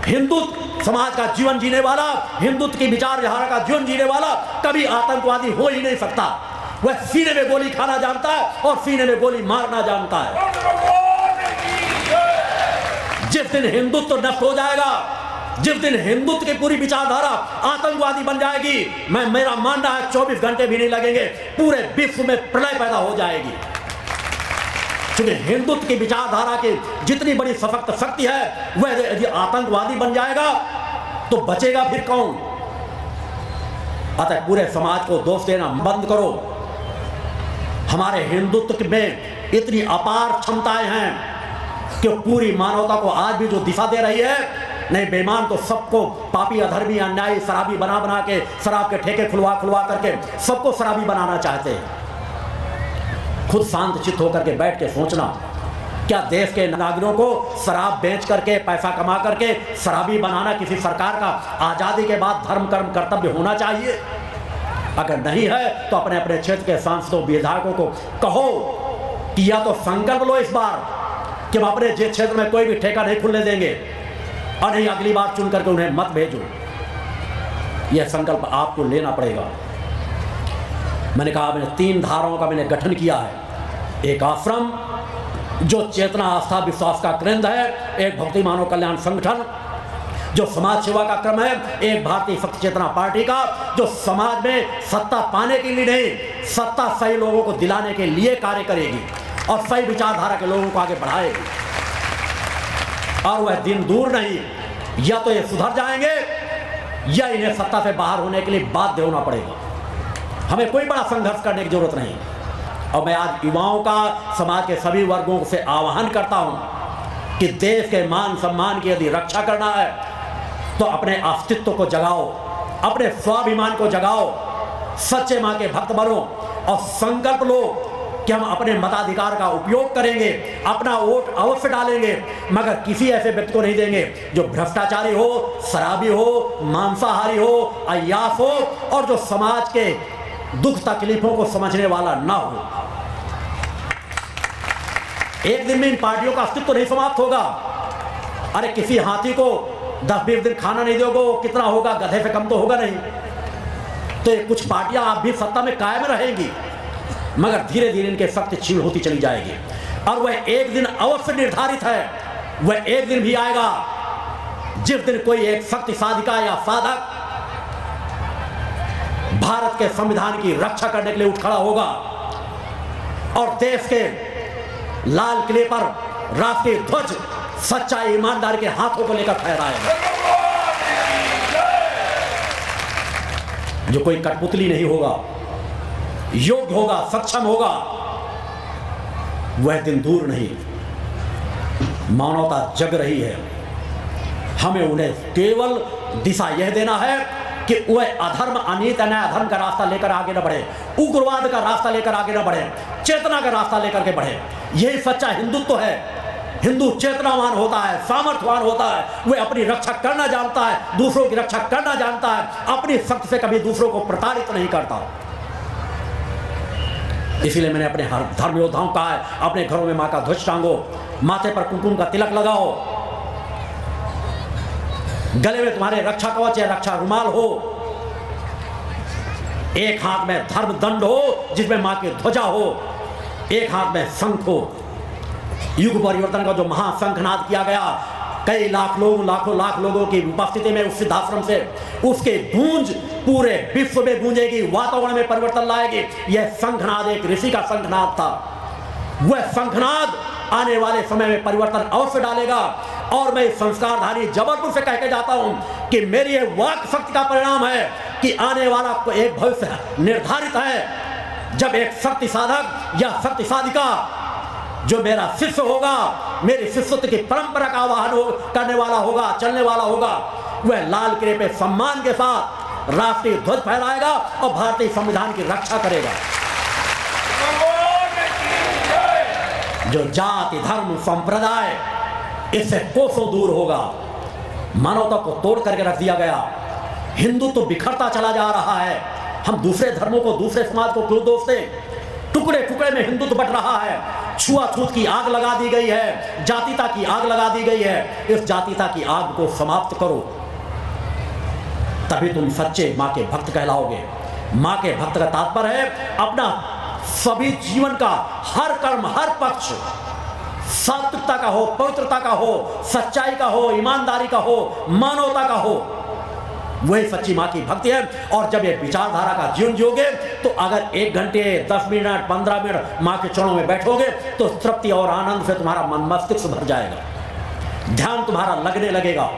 हिंदुत्व समाज का जीवन जीने वाला, हिंदुत्व की विचारधारा का जीवन जीने वाला कभी आतंकवादी हो ही नहीं सकता। वह सीने में गोली खाना जानता है और सीने में गोली मारना जानता है। जिस दिन हिंदुत्व नष्ट हो जाएगा, जिस दिन हिंदुत्व की पूरी विचारधारा आतंकवादी बन जाएगी, मेरा मानना है 24 घंटे भी नहीं लगेंगे, पूरे विश्व में प्रलय पैदा हो जाएगी। क्योंकि हिंदुत्व की विचारधारा की जितनी बड़ी सशक्त शक्ति है, वह यदि आतंकवादी बन जाएगा तो बचेगा फिर कौन? अतः पूरे समाज को दोष देना बंद करो। हमारे हिंदुत्व में इतनी अपार क्षमताएं हैं कि पूरी मानवता को आज भी जो दिशा दे रही है, नहीं बेईमान तो सबको पापी, अधर्मी, अन्यायी, शराबी बना बना के, शराब के ठेके खुलवा खुलवा करके सबको शराबी बनाना चाहते हैं। खुद शांत चित्त होकर के बैठ के सोचना, क्या देश के नागरिकों को शराब बेच करके, पैसा कमा करके शराबी बनाना किसी सरकार का आजादी के बाद धर्म कर्म कर्तव्य होना चाहिए? अगर नहीं है तो अपने अपने क्षेत्र के सांसदों, विधायकों को कहो कि या तो संकल्प लो इस बार कि हम अपने जिस क्षेत्र में कोई भी ठेका नहीं खुलने देंगे, और नहीं अगली बार चुन करके उन्हें मत भेजो। यह संकल्प आपको लेना पड़ेगा। मैंने कहा, मैंने 3 धाराओं का मैंने गठन किया है। एक आश्रम जो चेतना, आस्था, विश्वास का केंद्र है, एक भक्ति मानव कल्याण संगठन जो समाज सेवा का क्रम है, एक भारतीय शक्ति चेतना पार्टी का जो समाज में सत्ता पाने के लिए नहीं, सत्ता सही लोगों को दिलाने के लिए कार्य करेगी और सही विचारधारा के लोगों को आगे बढ़ाएगी। और वह दिन दूर नहीं, या तो ये सुधर जाएंगे या इन्हें सत्ता से बाहर होने के लिए बाध्य होना पड़ेगा। हमें कोई बड़ा संघर्ष करने की जरूरत नहीं। और मैं आज युवाओं का, समाज के सभी वर्गों से आह्वान करता हूं कि देश के मान सम्मान की यदि रक्षा करना है तो अपने अस्तित्व को जगाओ, अपने स्वाभिमान को जगाओ, सच्चे मां के भक्त बनो और संकल्प लो कि हम अपने मताधिकार का उपयोग करेंगे, अपना वोट अवश्य डालेंगे, मगर किसी ऐसे व्यक्ति को नहीं देंगे जो भ्रष्टाचारी हो, शराबी हो, मांसाहारी हो, अय्यास हो और जो समाज के दुख तकलीफों को समझने वाला ना हो। एक दिन में इन पार्टियों का अस्तित्व तो नहीं समाप्त होगा। अरे किसी हाथी को 10-20 दिन खाना नहीं दोगे, कितना होगा? गधे से कम तो होगा नहीं। तो ये कुछ पार्टियां आप भी सत्ता में कायम रहेंगी, मगर धीरे धीरे इनके शक्ति क्षीण होती चली जाएगी। और वह एक दिन अवश्य निर्धारित है, वह एक दिन भी आएगा जिस दिन कोई एक शक्ति साधिका या साधक भारत के संविधान की रक्षा करने के लिए उठ खड़ा होगा और देश के लाल किले पर राष्ट्रीय ध्वज सच्चाई ईमानदारी के हाथों को लेकर फहराएगा। जो कोई कठपुतली नहीं होगा, योग्य होगा, सक्षम होगा, वह दिन दूर नहीं। मानवता जग रही है, हमें उन्हें केवल दिशा यह देना है कि वह अधर्म, अनीति, अन्याय, अधर्म का रास्ता लेकर आगे न बढ़े, उग्रवाद का रास्ता लेकर आगे न बढ़े, चेतना का रास्ता लेकर के बढ़े। यही सच्चा हिंदुत्व है। हिंदू चेतनावान होता है, सामर्थ्यवान होता है, वह अपनी रक्षा करना जानता है, दूसरों की रक्षा करना जानता है, अपनी शक्ति से कभी दूसरों को प्रताड़ित नहीं करता। इसीलिए मैंने अपने हर धर्म योद्धाओं का है, अपने घरों में मां का ध्वज टांगो, माथे पर कुमकुम का तिलक लगाओ, गले में तुम्हारे रक्षा कवच या रक्षा रुमाल हो, एक हाथ में धर्म दंड हो जिसमें मां की ध्वजा हो, एक हाथ में शंख हो। युग परिवर्तन का जो महाशंखनाद किया गया, कई लाख लोग, लाखों लाख लोगों की उपस्थिति में उस सिद्धाश्रम से, उसके गूंज पूरे विश्व में गूंजेगी, वातावरण में परिवर्तन लाएगी। यह शंखनाद एक ऋषि का शंखनाद था। वह शंखनाद आने वाले समय में परिवर्तन अवश्य डालेगा। और मैं संस्कारधारी जबलपुर से कह के जाता हूं कि मेरी यह वाक शक्ति का परिणाम है कि आने वाला एक भविष्य निर्धारित है जब एक शक्ति साधक या शक्ति साधिका जो मेरा शिष्य होगा, मेरी शिष्यत्व की परंपरा का आवाहन करने वाला होगा, चलने वाला होगा, वह लाल किले पे सम्मान के साथ राष्ट्रीय ध्वज फहराएगा और भारतीय संविधान की रक्षा करेगा। जो जाति, धर्म, संप्रदाय इससे कोसों दूर होगा। मानवता को तोड़ करके रख दिया गया, हिंदुत्व तो बिखरता चला जा रहा है। हम दूसरे धर्मों को, दूसरे समाज को क्यों दोष दें? टुकड़े टुकड़े में हिंदुत्व बट रहा है। छुआछूत की आग लगा दी गई है, जातीता की आग लगा दी गई है। इस जातीता की आग को समाप्त करो, तभी तुम सच्चे मां के भक्त कहलाओगे। मां के भक्त का तात्पर्य है अपना सभी जीवन का हर कर्म, हर पक्ष सात्विकता का हो, पवित्रता का हो, सच्चाई का हो, ईमानदारी का हो, मानवता का हो, वही सच्ची मां की भक्ति है। और जब ये विचारधारा का जीवन जियोगे तो अगर 1 घंटे 10 मिनट 15 मिनट मां के चरणों में बैठोगे तो तृप्ति और आनंद से तुम्हारा मन मस्तिष्क भर जाएगा, ध्यान तुम्हारा लगने लगेगा।